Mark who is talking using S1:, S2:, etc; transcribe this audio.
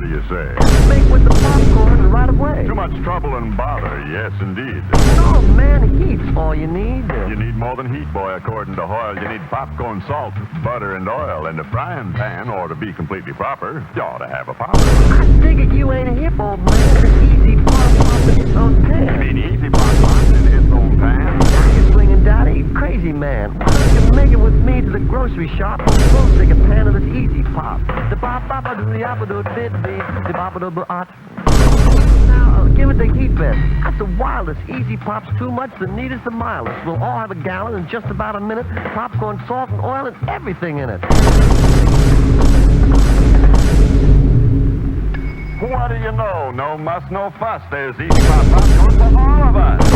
S1: do you say?
S2: Make with the popcorn right away.
S1: Too much trouble and bother, yes, indeed.
S2: No, man, heat's all you need.
S1: You need more than heat, boy, according to Hoyle. You need popcorn, salt, butter, and oil. And the frying pan ought to be completely proper. You ought to have a popper.
S2: I figured you ain't a hip, old man. Easy pop in its own
S1: You
S2: pan.
S1: mean easy pop in its own pan?
S2: You slinging daddy, you crazy man. Why don't you make it with me to the grocery shop? We'll both take a pan of this easy pop. The bop bop do the apple do bid be the bop do art. Now give it the heat vest. That's the wildest. Easy pop's too much. The neatest, the mildest. We'll all have a gallon in just about a minute. Popcorn, salt, and oil, and everything in it.
S1: What do you know? No muss, no fuss. There's easy pop popcorn for all of us.